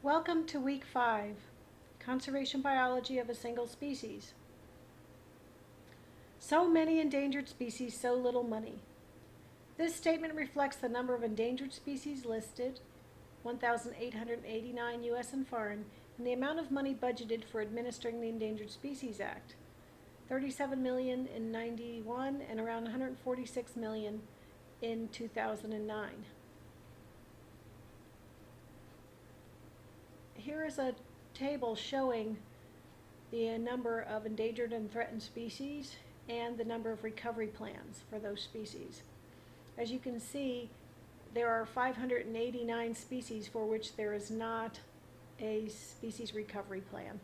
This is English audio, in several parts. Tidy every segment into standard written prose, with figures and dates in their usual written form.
Welcome to Week 5, Conservation Biology of a Single Species. So many endangered species, so little money. This statement reflects the number of endangered species listed, 1,889 U.S. and foreign, and the amount of money budgeted for administering the Endangered Species Act, 37 million in 91 and around 146 million in 2009. Here is a table showing the number of endangered and threatened species and the number of recovery plans for those species. As you can see, there are 589 species for which there is not a species recovery plan.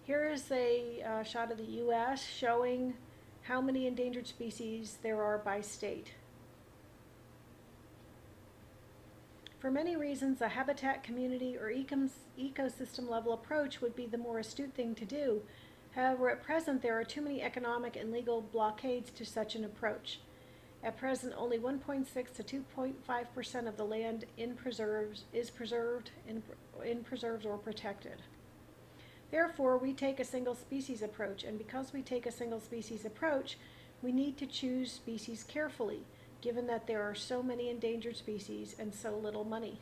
Here is a shot of the U.S. showing how many endangered species there are by state. For many reasons, a habitat, community, or ecosystem level approach would be the more astute thing to do. However, at present, there are too many economic and legal blockades to such an approach. At present, only 1.6 to 2.5% of the land is preserved in preserves or protected. Therefore, we take a single species approach, and because we take a single species approach, we need to choose species carefully, given that there are so many endangered species and so little money.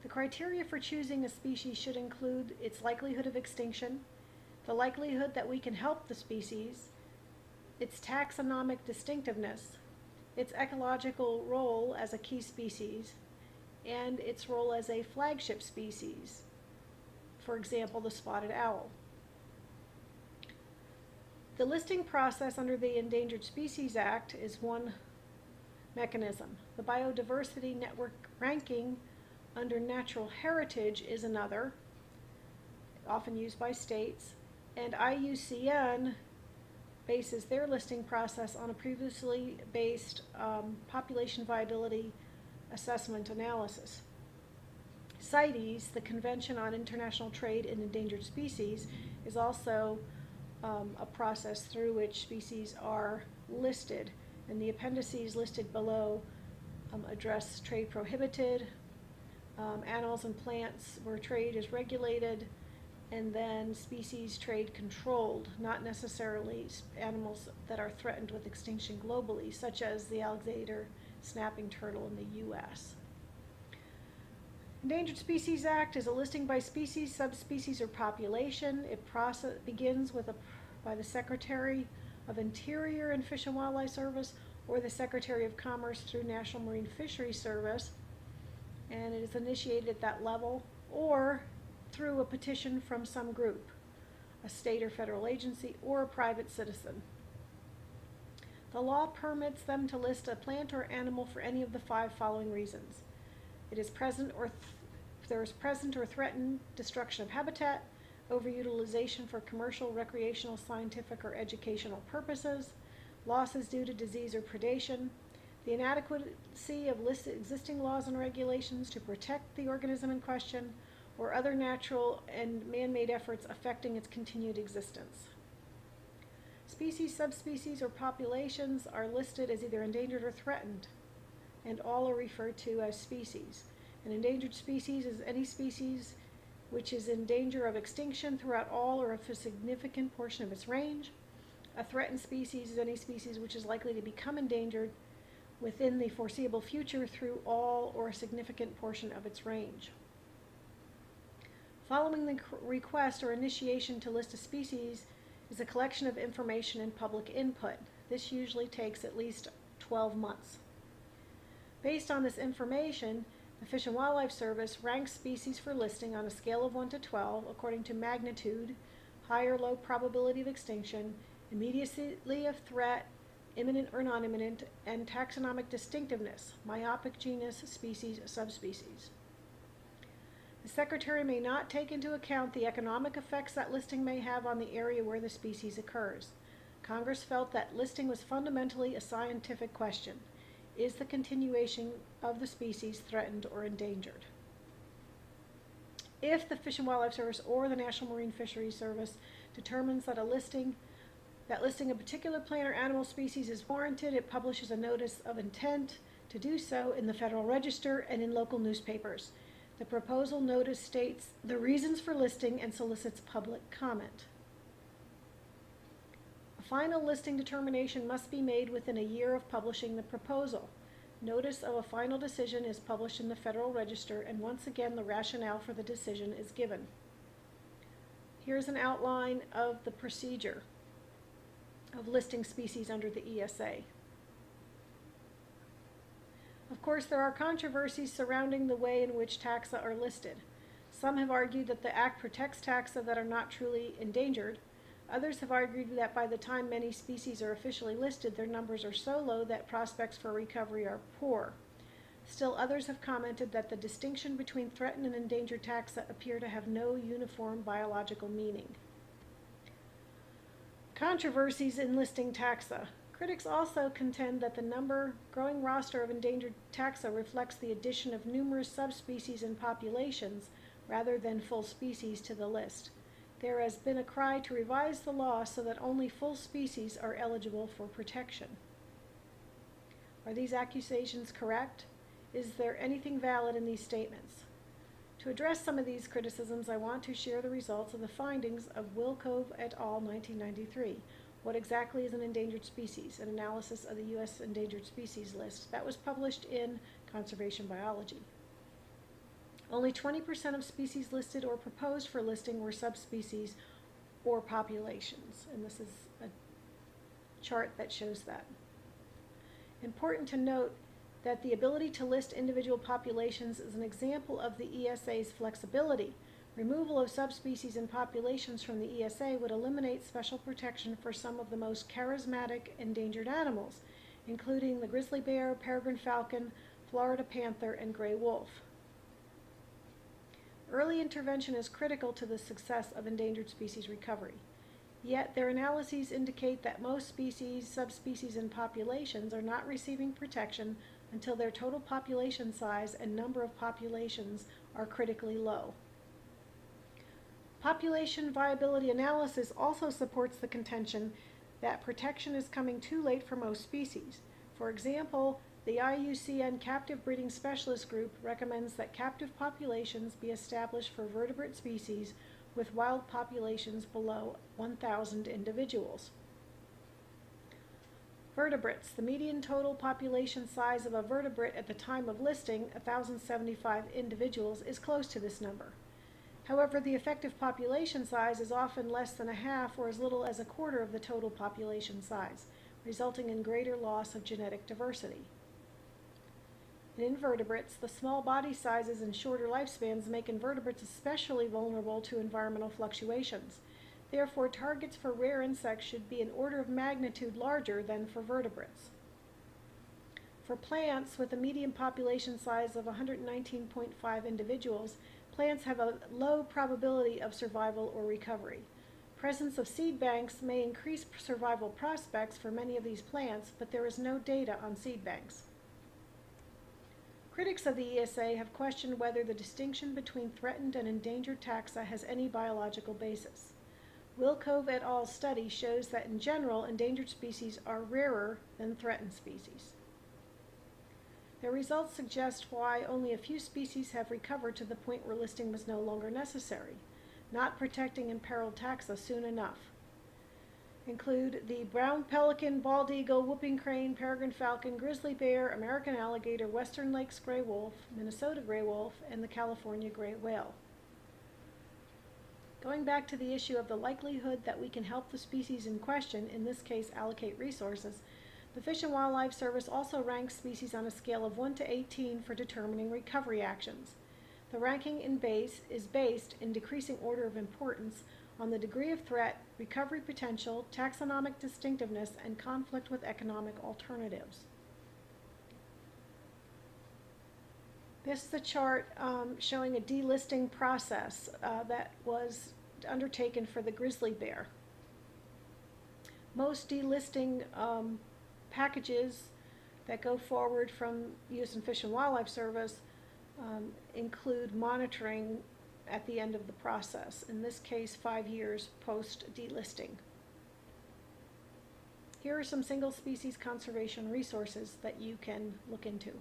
The criteria for choosing a species should include its likelihood of extinction, the likelihood that we can help the species, its taxonomic distinctiveness, its ecological role as a key species, and its role as a flagship species, for example, the spotted owl. The listing process under the Endangered Species Act is one mechanism. The Biodiversity Network ranking under natural heritage is another, often used by states, and IUCN bases their listing process on a previously based population viability assessment analysis. CITES, the Convention on International Trade in Endangered Species, is also a process through which species are listed, and the appendices listed below address trade prohibited, animals and plants where trade is regulated, and then species trade controlled, not necessarily animals that are threatened with extinction globally, such as the alligator snapping turtle in the U.S. Endangered Species Act is a listing by species, subspecies, or population. It begins by the Secretary of Interior and Fish and Wildlife Service or the Secretary of Commerce through National Marine Fisheries Service, and it is initiated at that level or through a petition from some group, a state or federal agency, or a private citizen. The law permits them to list a plant or animal for any of the 5 following reasons. It is there is present or threatened destruction of habitat, overutilization for commercial, recreational, scientific, or educational purposes, losses due to disease or predation, the inadequacy of existing laws and regulations to protect the organism in question, or other natural and man-made efforts affecting its continued existence. Species, subspecies, or populations are listed as either endangered or threatened, and all are referred to as species. An endangered species is any species which is in danger of extinction throughout all or a significant portion of its range. A threatened species is any species which is likely to become endangered within the foreseeable future through all or a significant portion of its range. Following the request or initiation to list a species is a collection of information and public input. This usually takes at least 12 months. Based on this information, the Fish and Wildlife Service ranks species for listing on a scale of 1 to 12 according to magnitude, high or low probability of extinction, immediacy of threat, imminent or non-imminent, and taxonomic distinctiveness, myopic genus, species, subspecies. The Secretary may not take into account the economic effects that listing may have on the area where the species occurs. Congress felt that listing was fundamentally a scientific question. Is the continuation of the species threatened or endangered? If the Fish and Wildlife Service or the National Marine Fisheries Service determines that listing a particular plant or animal species is warranted, it publishes a notice of intent to do so in the Federal Register and in local newspapers. The proposal notice states the reasons for listing and solicits public comment. A final listing determination must be made within a year of publishing the proposal. Notice of a final decision is published in the Federal Register, and once again the rationale for the decision is given. Here's an outline of the procedure of listing species under the ESA. Of course, there are controversies surrounding the way in which taxa are listed. Some have argued that the Act protects taxa that are not truly endangered. Others have argued that by the time many species are officially listed, their numbers are so low that prospects for recovery are poor. Still, others have commented that the distinction between threatened and endangered taxa appear to have no uniform biological meaning. Controversies in listing taxa. Critics also contend that the growing roster of endangered taxa reflects the addition of numerous subspecies and populations rather than full species to the list. There has been a cry to revise the law so that only full species are eligible for protection. Are these accusations correct? Is there anything valid in these statements? To address some of these criticisms, I want to share the results of the findings of Week5 et al. 1993. What exactly is an endangered species? An analysis of the U.S. endangered species list. That was published in Conservation Biology. Only 20% of species listed or proposed for listing were subspecies or populations, and this is a chart that shows that. Important to note that the ability to list individual populations is an example of the ESA's flexibility. Removal of subspecies and populations from the ESA would eliminate special protection for some of the most charismatic endangered animals, including the grizzly bear, peregrine falcon, Florida panther, and gray wolf. Early intervention is critical to the success of endangered species recovery. Yet their analyses indicate that most species, subspecies, and populations are not receiving protection until their total population size and number of populations are critically low. Population viability analysis also supports the contention that protection is coming too late for most species. For example, the IUCN Captive Breeding Specialist Group recommends that captive populations be established for vertebrate species with wild populations below 1,000 individuals. Vertebrates. The median total population size of a vertebrate at the time of listing, 1,075 individuals, is close to this number. However, the effective population size is often less than a half or as little as a quarter of the total population size, resulting in greater loss of genetic diversity. In invertebrates, the small body sizes and shorter lifespans make invertebrates especially vulnerable to environmental fluctuations. Therefore, targets for rare insects should be an order of magnitude larger than for vertebrates. For plants with a median population size of 119.5 individuals, plants have a low probability of survival or recovery. Presence of seed banks may increase survival prospects for many of these plants, but there is no data on seed banks. Critics of the ESA have questioned whether the distinction between threatened and endangered taxa has any biological basis. Week5 et al. Study shows that in general, endangered species are rarer than threatened species. Their results suggest why only a few species have recovered to the point where listing was no longer necessary, not protecting imperiled taxa soon enough. Include the brown pelican, bald eagle, whooping crane, peregrine falcon, grizzly bear, American alligator, western lakes gray wolf, Minnesota gray wolf, and the California gray whale. Going back to the issue of the likelihood that we can help the species in question, in this case allocate resources, the Fish and Wildlife Service also ranks species on a scale of 1 to 18 for determining recovery actions. The ranking is based in decreasing order of importance on the degree of threat, recovery potential, taxonomic distinctiveness, and conflict with economic alternatives. This is a chart showing a delisting process that was undertaken for the grizzly bear. Most delisting packages that go forward from U.S. Fish and Wildlife Service include monitoring at the end of the process, in this case 5 years post delisting. Here are some single species conservation resources that you can look into.